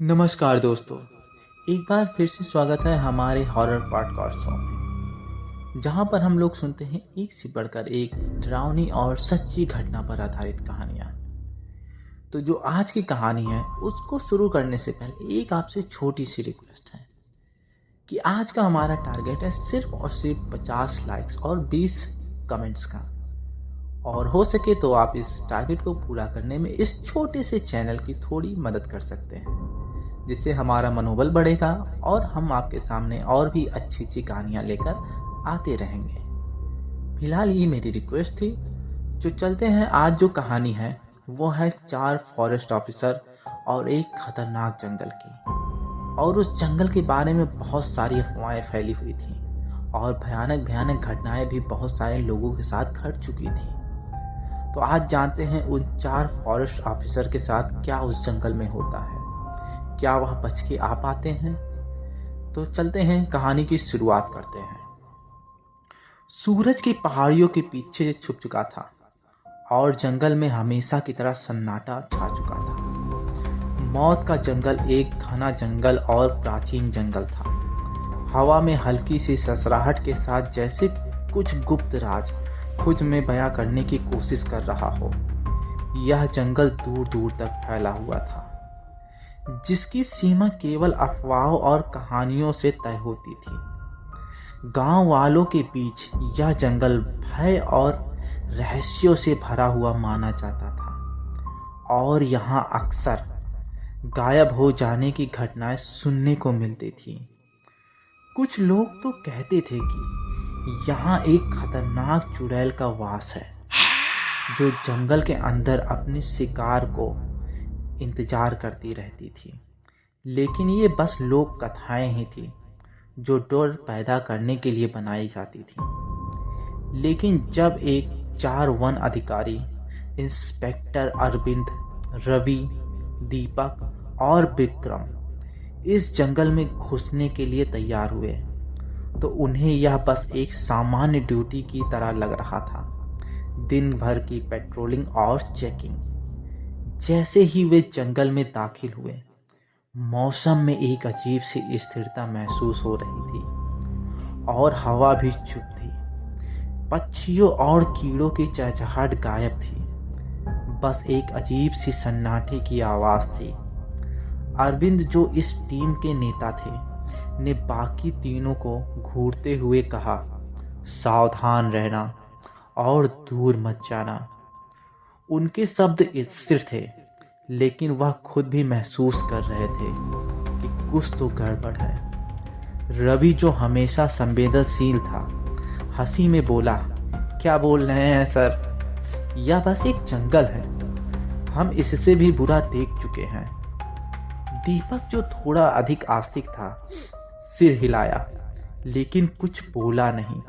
नमस्कार दोस्तों। एक बार फिर से स्वागत है हमारे हॉरर पॉडकास्ट शो में, जहां पर हम लोग सुनते हैं एक से बढ़कर एक डरावनी और सच्ची घटना पर आधारित कहानियां। तो जो आज की कहानी है उसको शुरू करने से पहले एक आपसे छोटी सी रिक्वेस्ट है कि आज का हमारा टारगेट है सिर्फ और सिर्फ 50 लाइक्स और 20 कमेंट्स का। और हो सके तो आप इस टारगेट को पूरा करने में इस छोटे से चैनल की थोड़ी मदद कर सकते हैं, जिससे हमारा मनोबल बढ़ेगा और हम आपके सामने और भी अच्छी अच्छी कहानियाँ लेकर आते रहेंगे। फिलहाल ये मेरी रिक्वेस्ट थी। जो चलते हैं, आज जो कहानी है वो है 4 फॉरेस्ट ऑफिसर और एक खतरनाक जंगल की। और उस जंगल के बारे में बहुत सारी अफवाहें फैली हुई थी और भयानक भयानक घटनाएं भी बहुत सारे लोगों के साथ घट चुकी थी। तो आज जानते हैं उन 4 फॉरेस्ट ऑफिसर के साथ क्या उस जंगल में होता है, क्या वह बच के आ पाते हैं। तो चलते हैं, कहानी की शुरुआत करते हैं। सूरज की पहाड़ियों के पीछे छुप चुका था और जंगल में हमेशा की तरह सन्नाटा छा चुका था। मौत का जंगल एक घना जंगल और प्राचीन जंगल था। हवा में हल्की सी ससराहट के साथ, जैसे कुछ गुप्त राज खुद में बयां करने की कोशिश कर रहा हो। यह जंगल दूर दूर तक फैला हुआ था, जिसकी सीमा केवल अफवाहों और कहानियों से तय होती थी। गांव वालों के बीच यह जंगल भय और रहस्यों से भरा हुआ माना जाता था और यहां अक्सर गायब हो जाने की घटनाएं सुनने को मिलती थी। कुछ लोग तो कहते थे कि यहाँ एक खतरनाक चुड़ैल का वास है, जो जंगल के अंदर अपने शिकार को इंतजार करती रहती थी। लेकिन ये बस लोक कथाएं ही थी, जो डर पैदा करने के लिए बनाई जाती थी। लेकिन जब एक 4 वन अधिकारी, इंस्पेक्टर अरविंद, रवि, दीपक और विक्रम इस जंगल में घुसने के लिए तैयार हुए, तो उन्हें यह बस एक सामान्य ड्यूटी की तरह लग रहा था। दिन भर की पेट्रोलिंग और चेकिंग। जैसे ही वे जंगल में दाखिल हुए, मौसम में एक अजीब सी स्थिरता महसूस हो रही थी और हवा भी चुप थी। पक्षियों और कीड़ों की चहचहाहट गायब थी। बस एक अजीब सी सन्नाटे की आवाज थी। अरविंद, जो इस टीम के नेता थे, ने बाकी तीनों को घूरते हुए कहा, सावधान रहना और दूर मत जाना। उनके शब्द स्थिर थे, लेकिन वह खुद भी महसूस कर रहे थे कि कुछ तो गड़बड़ है। रवि, जो हमेशा संवेदनशील था, हंसी में बोला, क्या बोल रहे हैं सर, यह बस एक जंगल है, हम इससे भी बुरा देख चुके हैं। दीपक, जो थोड़ा अधिक आस्तिक था, सिर हिलाया लेकिन कुछ बोला नहीं।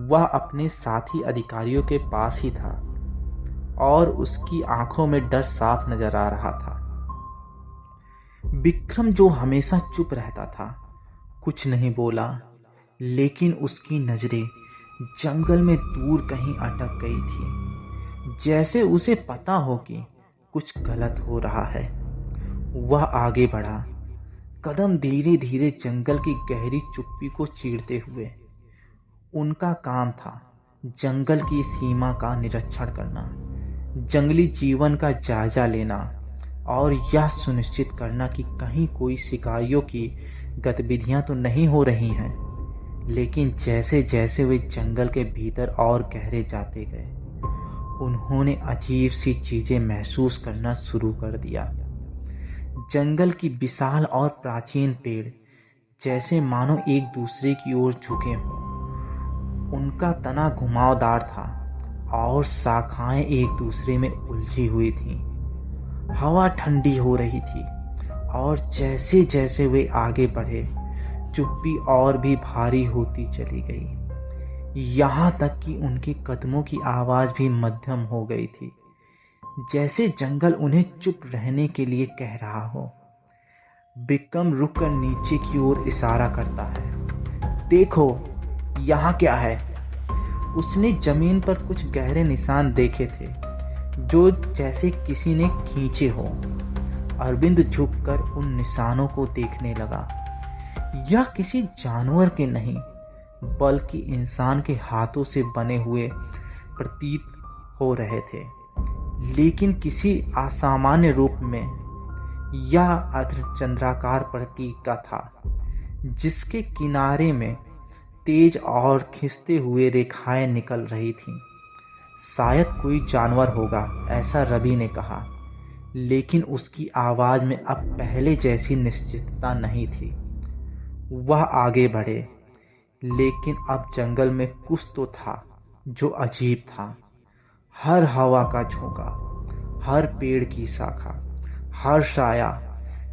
वह अपने साथी अधिकारियों के पास ही था और उसकी आंखों में डर साफ नजर आ रहा था। विक्रम, जो हमेशा चुप रहता था, कुछ नहीं बोला, लेकिन उसकी नजरें जंगल में दूर कहीं अटक गई थी, जैसे उसे पता हो कि कुछ गलत हो रहा है। वह आगे बढ़ा, कदम धीरे धीरे जंगल की गहरी चुप्पी को चीरते हुए। उनका काम था जंगल की सीमा का निरीक्षण करना, जंगली जीवन का जायजा लेना और यह सुनिश्चित करना कि कहीं कोई शिकारियों की गतिविधियां तो नहीं हो रही हैं। लेकिन जैसे जैसे वे जंगल के भीतर और गहरे जाते गए, उन्होंने अजीब सी चीजें महसूस करना शुरू कर दिया। जंगल की विशाल और प्राचीन पेड़ जैसे मानो एक दूसरे की ओर झुके हों। उनका तना घुमावदार था और शाखाएं एक दूसरे में उलझी हुई थी। हवा ठंडी हो रही थी और जैसे जैसे वे आगे बढ़े, चुप्पी और भी भारी होती चली गई, यहाँ तक कि उनके कदमों की आवाज भी मध्यम हो गई थी, जैसे जंगल उन्हें चुप रहने के लिए कह रहा हो। विक्रम रुककर नीचे की ओर इशारा करता है, देखो यहाँ क्या है। उसने जमीन पर कुछ गहरे निशान देखे थे, जो जैसे किसी ने खींचे हो। अरविंद झुककर उन निशानों को देखने लगा। यह किसी जानवर के नहीं बल्कि इंसान के हाथों से बने हुए प्रतीत हो रहे थे, लेकिन किसी असामान्य रूप में। यह अर्धचंद्राकार प्रतीक का था, जिसके किनारे में तेज और खिंचते हुए रेखाएं निकल रही थीं। शायद कोई जानवर होगा, ऐसा रवि ने कहा, लेकिन उसकी आवाज में अब पहले जैसी निश्चितता नहीं थी। वह आगे बढ़े, लेकिन अब जंगल में कुछ तो था जो अजीब था। हर हवा का झोंका, हर पेड़ की शाखा, हर साया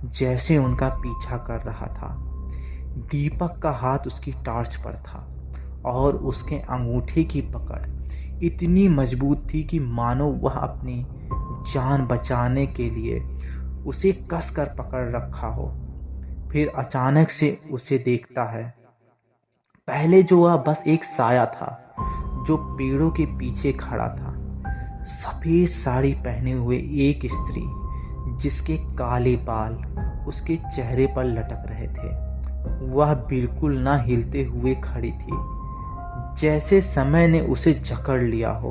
जैसे उनका पीछा कर रहा था। दीपक का हाथ उसकी टॉर्च पर था और उसके अंगूठे की पकड़ इतनी मजबूत थी कि मानो वह अपनी जान बचाने के लिए उसे कसकर पकड़ रखा हो। फिर अचानक से उसे देखता है। पहले जो वह बस एक साया था जो पेड़ों के पीछे खड़ा था। सफेद साड़ी पहने हुए एक स्त्री जिसके काले बाल उसके चेहरे पर लटक रहे थे। वह बिल्कुल ना हिलते हुए खड़ी थी, जैसे समय ने उसे जकड़ लिया हो।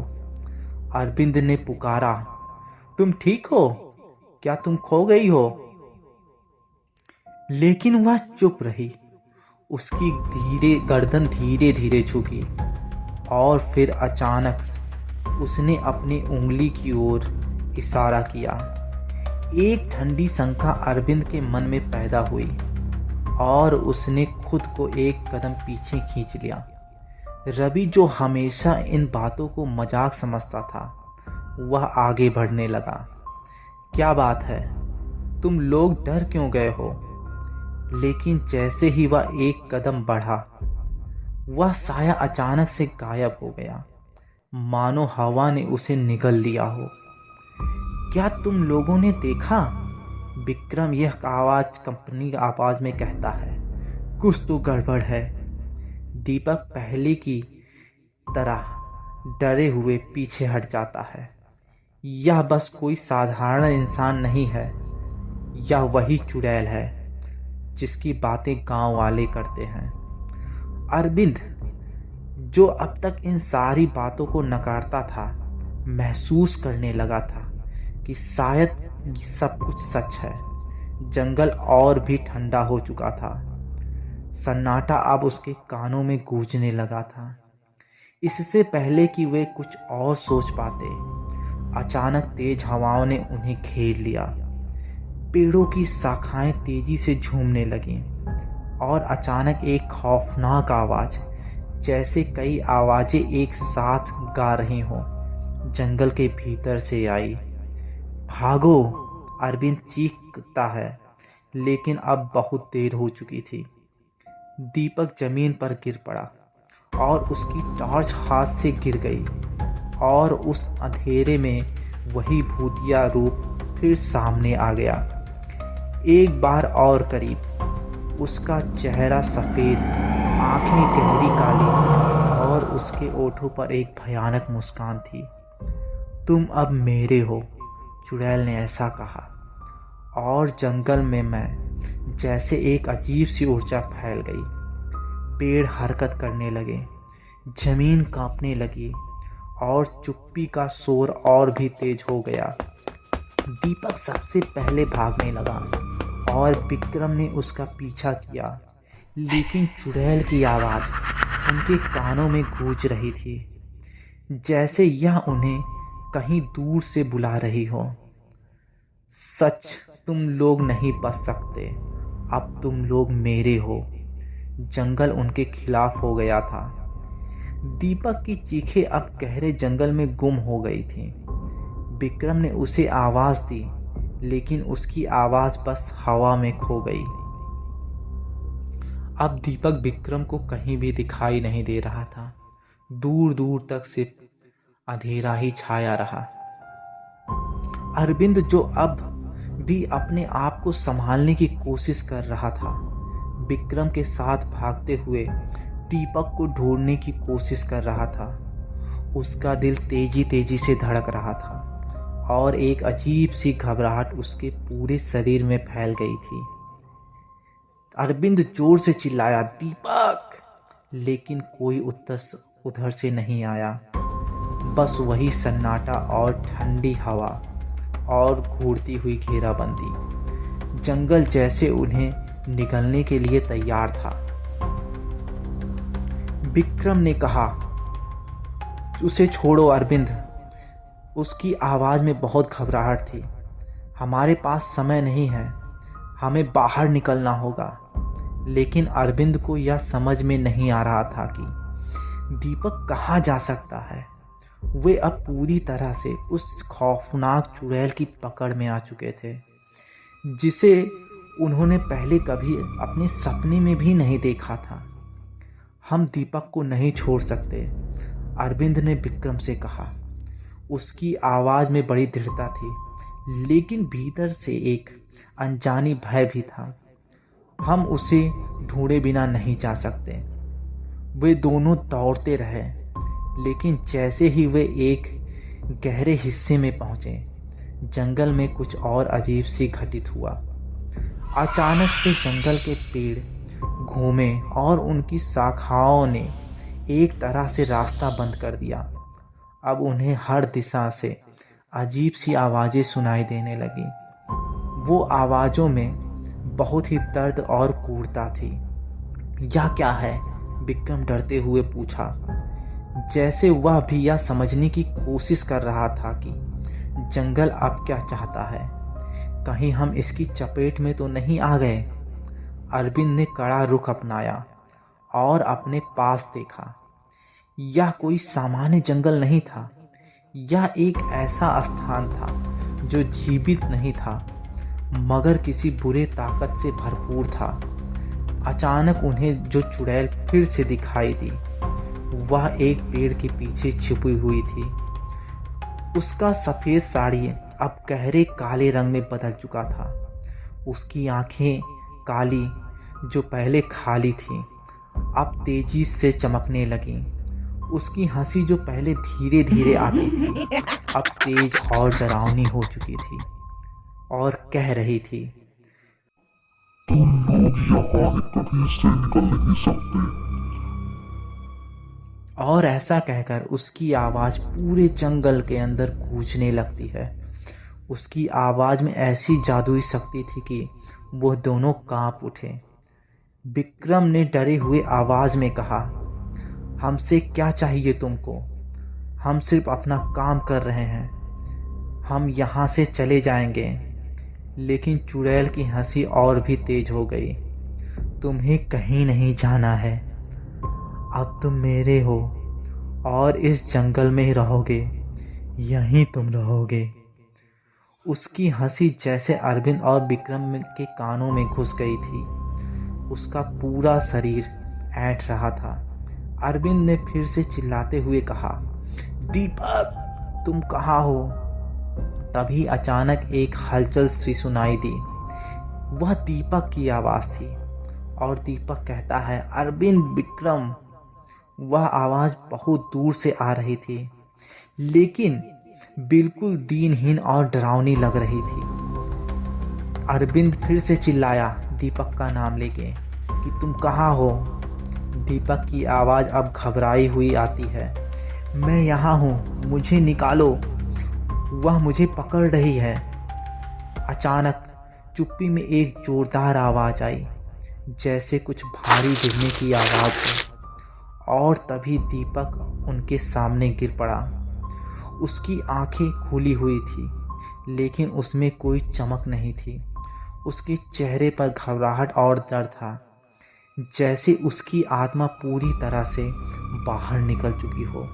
अरविंद ने पुकारा, तुम ठीक हो? क्या तुम खो गई हो? लेकिन वह चुप रही। उसकी गर्दन धीरे धीरे झुकी और फिर अचानक उसने अपनी उंगली की ओर इशारा किया। एक ठंडी शंका अरविंद के मन में पैदा हुई और उसने खुद को एक कदम पीछे खींच लिया। रवि, जो हमेशा इन बातों को मजाक समझता था, वह आगे बढ़ने लगा। क्या बात है? तुम लोग डर क्यों गए हो? लेकिन जैसे ही वह एक कदम बढ़ा, वह साया अचानक से गायब हो गया, मानो हवा ने उसे निगल लिया हो। क्या तुम लोगों ने देखा? विक्रम यह आवाज कंपनी आवाज में कहता है। कुछ तो गड़बड़ है। दीपक पहले की तरह डरे हुए पीछे हट जाता है। यह बस कोई साधारण इंसान नहीं है, यह वही चुड़ैल है जिसकी बातें गांव वाले करते हैं। अरविंद, जो अब तक इन सारी बातों को नकारता था, महसूस करने लगा था कि शायद सब कुछ सच है। जंगल और भी ठंडा हो चुका था। सन्नाटा अब उसके कानों में गूंजने लगा था। इससे पहले कि वे कुछ और सोच पाते, अचानक तेज हवाओं ने उन्हें घेर लिया। पेड़ों की शाखाएं तेजी से झूमने लगीं और अचानक एक खौफनाक आवाज, जैसे कई आवाजें एक साथ गा रही हों, जंगल के भीतर से आई। भागो! अरविंद चीखता है, लेकिन अब बहुत देर हो चुकी थी। दीपक जमीन पर गिर पड़ा और उसकी टॉर्च हाथ से गिर गई और उस अंधेरे में वही भूतिया रूप फिर सामने आ गया। एक बार और करीब। उसका चेहरा सफ़ेद, आंखें गहरी काली और उसके ओठों पर एक भयानक मुस्कान थी। तुम अब मेरे हो, चुड़ैल ने ऐसा कहा। और जंगल में मैं जैसे एक अजीब सी ऊर्जा फैल गई। पेड़ हरकत करने लगे, जमीन कांपने लगी और चुप्पी का शोर और भी तेज हो गया। दीपक सबसे पहले भागने लगा और विक्रम ने उसका पीछा किया, लेकिन चुड़ैल की आवाज़ उनके कानों में गूंज रही थी, जैसे यह उन्हें कहीं दूर से बुला रही हो। सच, तुम लोग नहीं बच सकते, अब तुम लोग मेरे हो। जंगल उनके खिलाफ हो गया था। दीपक की चीखें अब गहरे जंगल में गुम हो गई थीं। विक्रम ने उसे आवाज दी, लेकिन उसकी आवाज बस हवा में खो गई। अब दीपक विक्रम को कहीं भी दिखाई नहीं दे रहा था। दूर दूर तक सिर्फ अंधेरा ही छाया रहा। अरविंद, जो अब भी अपने आप को संभालने की कोशिश कर रहा था, विक्रम के साथ भागते हुए दीपक को ढूंढने की कोशिश कर रहा था। उसका दिल तेजी तेजी से धड़क रहा था और एक अजीब सी घबराहट उसके पूरे शरीर में फैल गई थी। अरविंद जोर से चिल्लाया, दीपक! लेकिन कोई उत्तर उधर से नहीं आया। बस वही सन्नाटा और ठंडी हवा और घूरती हुई घेराबंदी। जंगल जैसे उन्हें निगलने के लिए तैयार था। विक्रम ने कहा, उसे छोड़ो अरविंद। उसकी आवाज में बहुत घबराहट थी। हमारे पास समय नहीं है, हमें बाहर निकलना होगा। लेकिन अरविंद को यह समझ में नहीं आ रहा था कि दीपक कहाँ जा सकता है। वे अब पूरी तरह से उस खौफनाक चुड़ैल की पकड़ में आ चुके थे, जिसे उन्होंने पहले कभी अपने सपने में भी नहीं देखा था। हम दीपक को नहीं छोड़ सकते, अरविंद ने विक्रम से कहा। उसकी आवाज में बड़ी दृढ़ता थी, लेकिन भीतर से एक अनजानी भय भी था। हम उसे ढूंढे बिना नहीं जा सकते। वे दोनों दौड़ते रहे, लेकिन जैसे ही वे एक गहरे हिस्से में पहुंचे, जंगल में कुछ और अजीब सी घटित हुआ। अचानक से जंगल के पेड़ घूमे और उनकी शाखाओं ने एक तरह से रास्ता बंद कर दिया। अब उन्हें हर दिशा से अजीब सी आवाज़ें सुनाई देने लगी। वो आवाज़ों में बहुत ही दर्द और क्रूरता थी। यह क्या है? विक्रम डरते हुए पूछा, जैसे वह भी यह समझने की कोशिश कर रहा था कि जंगल अब क्या चाहता है। कहीं हम इसकी चपेट में तो नहीं आ गए। अरविंद ने कड़ा रुख अपनाया और अपने पास देखा। यह कोई सामान्य जंगल नहीं था। यह एक ऐसा स्थान था जो जीवित नहीं था, मगर किसी बुरे ताकत से भरपूर था। अचानक उन्हें जो चुड़ैल फिर से दिखाई दी, वह एक पेड़ के पीछे छिपी हुई थी। उसका सफ़ेद साड़ी अब गहरे काले रंग में बदल चुका था। उसकी आंखें काली, जो पहले खाली थीं, अब तेजी से चमकने लगीं। उसकी हंसी, जो पहले धीरे धीरे आती थी, अब तेज और डरावनी हो चुकी थी और कह रही थी, तुम लोग यहाँ कभी से निकल नहीं सकते। और ऐसा कहकर उसकी आवाज़ पूरे जंगल के अंदर गूंजने लगती है। उसकी आवाज़ में ऐसी जादुई शक्ति थी कि वह दोनों कांप उठे। विक्रम ने डरे हुए आवाज़ में कहा, हमसे क्या चाहिए तुमको? हम सिर्फ अपना काम कर रहे हैं। हम यहाँ से चले जाएंगे। लेकिन चुड़ैल की हंसी और भी तेज हो गई। तुम्हें कहीं नहीं जाना है। अब तुम मेरे हो और इस जंगल में रहोगे। यहीं तुम रहोगे। उसकी हंसी जैसे अरविंद और विक्रम के कानों में घुस गई थी। उसका पूरा शरीर ऐंठ रहा था। अरविंद ने फिर से चिल्लाते हुए कहा, दीपक, तुम कहाँ हो? तभी अचानक एक हलचल सी सुनाई दी। वह दीपक की आवाज़ थी और दीपक कहता है, अरविंद, विक्रम। वह आवाज़ बहुत दूर से आ रही थी, लेकिन बिल्कुल दीनहीन और डरावनी लग रही थी। अरविंद फिर से चिल्लाया, दीपक का नाम लेके, कि तुम कहाँ हो? दीपक की आवाज़ अब घबराई हुई आती है, मैं यहाँ हूँ, मुझे निकालो, वह मुझे पकड़ रही है। अचानक चुप्पी में एक जोरदार आवाज़ आई, जैसे कुछ भारी गिरने की आवाज़ हो, और तभी दीपक उनके सामने गिर पड़ा। उसकी आंखें खुली हुई थी, लेकिन उसमें कोई चमक नहीं थी। उसके चेहरे पर घबराहट और डर था, जैसे उसकी आत्मा पूरी तरह से बाहर निकल चुकी हो।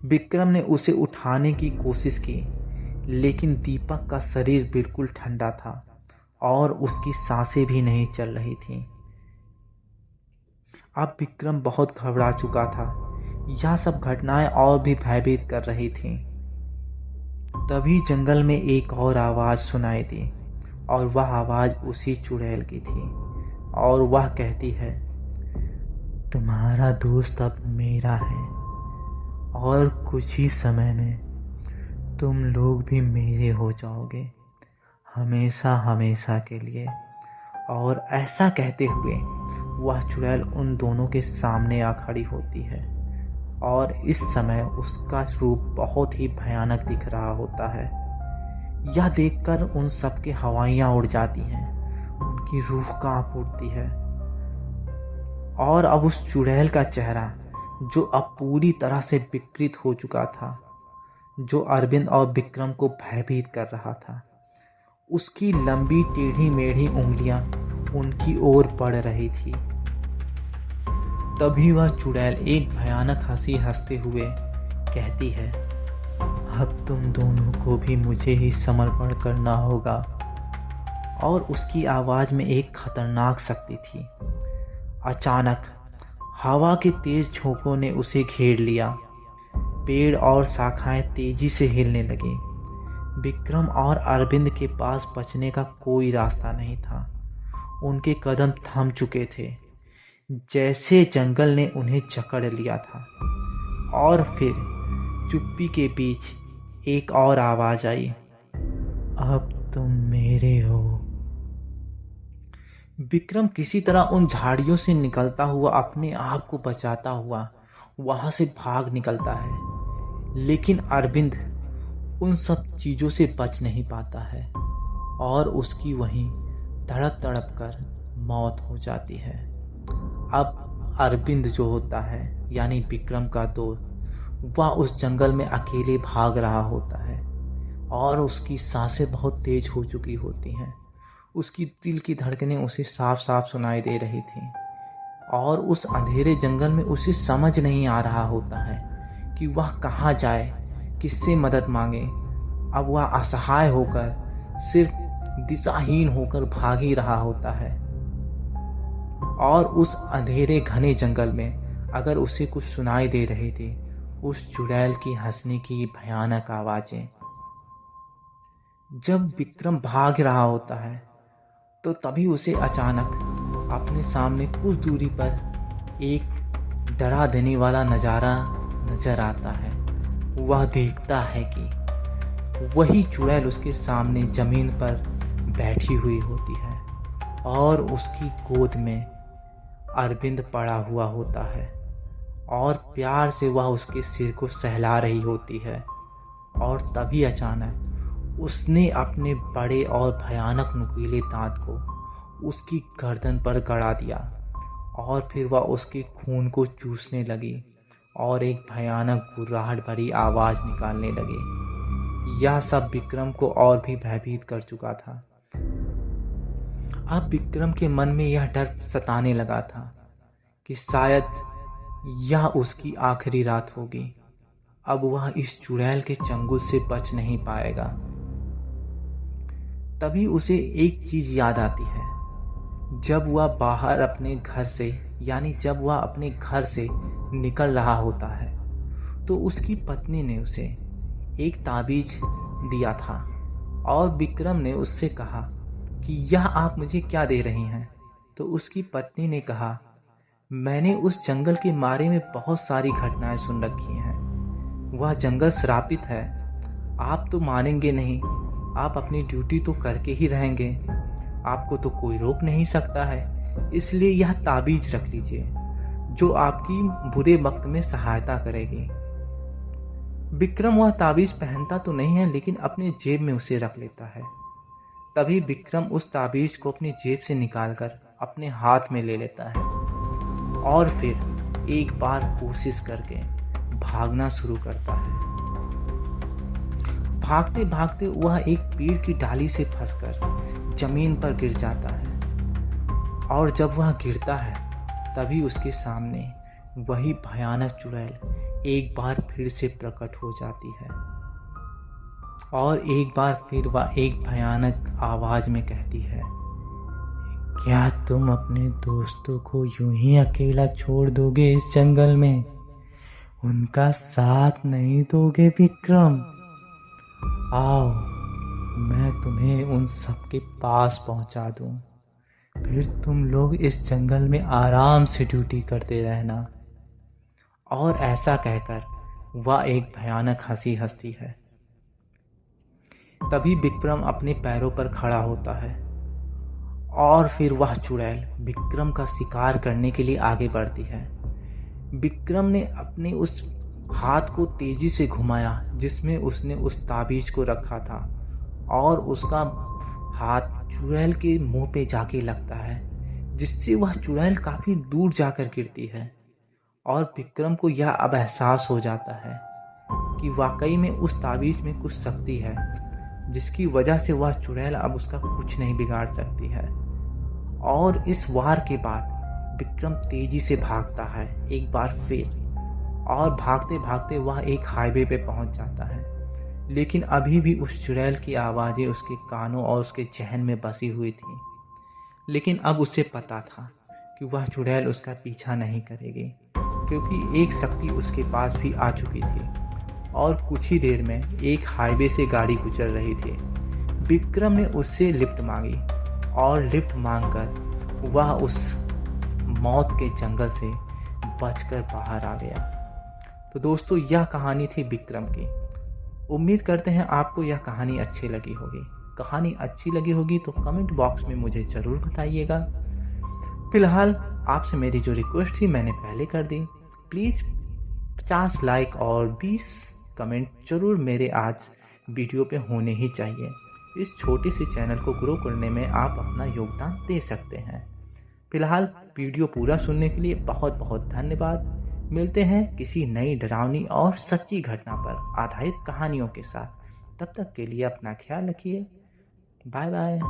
विक्रम ने उसे उठाने की कोशिश की, लेकिन दीपक का शरीर बिल्कुल ठंडा था और उसकी सांसें भी नहीं चल रही थीं। अब विक्रम बहुत घबरा चुका था। यह सब घटनाएं और भी भयभीत कर रही थीं। तभी जंगल में एक और आवाज़ सुनाई दी, और वह आवाज़ उसी चुड़ैल की थी, और वह कहती है, तुम्हारा दोस्त अब मेरा है, और कुछ ही समय में तुम लोग भी मेरे हो जाओगे, हमेशा हमेशा के लिए। और ऐसा कहते हुए वह चुड़ैल उन दोनों के सामने आ खड़ी होती है और इस समय उसका रूप बहुत ही भयानक दिख रहा होता है। यह देखकर उन सब की हवाइयाँ उड़ जाती हैं, उनकी रूह कांप उठती है। और अब उस चुड़ैल का चेहरा, जो अब पूरी तरह से विकृत हो चुका था, जो अरविंद और विक्रम को भयभीत कर रहा था, उसकी लंबी टेढ़ी मेढ़ी उंगलियां उनकी ओर बढ़ रही थी। तभी वह चुड़ैल एक भयानक हंसी हंसते हुए कहती है, अब तुम दोनों को भी मुझे ही समर्पण करना होगा। और उसकी आवाज में एक खतरनाक शक्ति थी। अचानक हवा के तेज झोंकों ने उसे घेर लिया। पेड़ और शाखाएं तेजी से हिलने लगी। विक्रम और अरविंद के पास बचने का कोई रास्ता नहीं था। उनके कदम थम चुके थे, जैसे जंगल ने उन्हें जकड़ लिया था। और फिर चुप्पी के बीच एक और आवाज आई, अब तुम मेरे हो। विक्रम किसी तरह उन झाड़ियों से निकलता हुआ अपने आप को बचाता हुआ वहां से भाग निकलता है, लेकिन अरविंद उन सब चीजों से बच नहीं पाता है और उसकी वहीं तड़प तड़प कर मौत हो जाती है। अब अरविंद जो होता है, यानी विक्रम का दोस्त, वह उस जंगल में अकेले भाग रहा होता है और उसकी सांसें बहुत तेज हो चुकी होती हैं। उसकी दिल की धड़कनें उसे साफ साफ सुनाई दे रही थीं और उस अंधेरे जंगल में उसे समझ नहीं आ रहा होता है कि वह कहाँ जाए, किससे मदद मांगे। अब वह असहाय होकर, सिर्फ दिशाहीन होकर भाग ही रहा होता है। और उस अंधेरे घने जंगल में अगर उसे कुछ सुनाई दे रही थी, उस चुड़ैल की हंसने की भयानक आवाजें। जब विक्रम भाग रहा होता है तो तभी उसे अचानक अपने सामने कुछ दूरी पर एक डरा देने वाला नज़ारा नजर आता है। वह देखता है कि वही चुड़ैल उसके सामने जमीन पर बैठी हुई होती है और उसकी गोद में अरविंद पड़ा हुआ होता है और प्यार से वह उसके सिर को सहला रही होती है। और तभी अचानक उसने अपने बड़े और भयानक नुकीले दांत को उसकी गर्दन पर गड़ा दिया और फिर वह उसके खून को चूसने लगी और एक भयानक गुर्राहट भरी आवाज निकालने लगी। यह सब विक्रम को और भी भयभीत कर चुका था। अब विक्रम के मन में यह डर सताने लगा था कि शायद यह उसकी आखिरी रात होगी। अब वह इस चुड़ैल के चंगुल से बच नहीं पाएगा। तभी उसे एक चीज याद आती है। जब वह बाहर अपने घर से, यानी जब वह अपने घर से निकल रहा होता है, तो उसकी पत्नी ने उसे एक ताबीज दिया था और विक्रम ने उससे कहा कि यह आप मुझे क्या दे रही हैं। तो उसकी पत्नी ने कहा, मैंने उस जंगल के बारे में बहुत सारी घटनाएं सुन रखी हैं। वह जंगल श्रापित है। आप तो मानेंगे नहीं, आप अपनी ड्यूटी तो करके ही रहेंगे, आपको तो कोई रोक नहीं सकता है। इसलिए यह ताबीज रख लीजिए जो आपकी बुरे वक्त में सहायता करेगी। विक्रम वह ताबीज पहनता तो नहीं है, लेकिन अपने जेब में उसे रख लेता है। तभी विक्रम उस ताबीज को अपनी जेब से निकालकर अपने हाथ में ले लेता है और फिर एक बार कोशिश करके भागना शुरू करता है। भागते भागते वह एक पेड़ की डाली से फंसकर जमीन पर गिर जाता है और जब वह गिरता है तभी उसके सामने वही भयानक चुड़ैल एक बार फिर से प्रकट हो जाती है और एक बार फिर वह एक भयानक आवाज में कहती है, क्या तुम अपने दोस्तों को यूं ही अकेला छोड़ दोगे इस जंगल में? उनका साथ नहीं दोगे विक्रम? आओ, मैं तुम्हें उन सब के पास पहुंचा दूं, फिर तुम लोग इस जंगल में आराम से ड्यूटी करते रहना। और ऐसा कहकर वह एक भयानक हंसी हंसती है। तभी विक्रम अपने पैरों पर खड़ा होता है और फिर वह चुड़ैल विक्रम का शिकार करने के लिए आगे बढ़ती है। विक्रम ने अपने उस हाथ को तेजी से घुमाया जिसमें उसने उस ताबीज को रखा था, और उसका हाथ चुड़ैल के मुंह पे जाके लगता है, जिससे वह चुड़ैल काफी दूर जाकर गिरती है। और विक्रम को यह अब एहसास हो जाता है कि वाकई में उस ताबीज में कुछ शक्ति है, जिसकी वजह से वह चुड़ैल अब उसका कुछ नहीं बिगाड़ सकती है। और इस वार के बाद विक्रम तेजी से भागता है एक बार फिर, और भागते भागते वह एक हाईवे पे पहुंच जाता है। लेकिन अभी भी उस चुड़ैल की आवाज़ें उसके कानों और उसके जहन में बसी हुई थी। लेकिन अब उसे पता था कि वह चुड़ैल उसका पीछा नहीं करेगी, क्योंकि एक शक्ति उसके पास भी आ चुकी थी। और कुछ ही देर में एक हाईवे से गाड़ी गुजर रही थी। विक्रम ने उससे लिफ्ट मांगी, और लिफ्ट मांगकर वह उस मौत के जंगल से बचकर बाहर आ गया। तो दोस्तों, यह कहानी थी विक्रम की। उम्मीद करते हैं आपको यह कहानी अच्छी लगी होगी। कहानी अच्छी लगी होगी तो कमेंट बॉक्स में मुझे ज़रूर बताइएगा। फिलहाल आपसे मेरी जो रिक्वेस्ट थी मैंने पहले कर दी। प्लीज़ 50 लाइक और 20 कमेंट जरूर मेरे आज वीडियो पे होने ही चाहिए। इस छोटे से चैनल को ग्रो करने में आप अपना योगदान दे सकते हैं। फिलहाल वीडियो पूरा सुनने के लिए बहुत बहुत धन्यवाद। मिलते हैं किसी नई डरावनी और सच्ची घटना पर आधारित कहानियों के साथ। तब तक के लिए अपना ख्याल रखिए। Bye bye.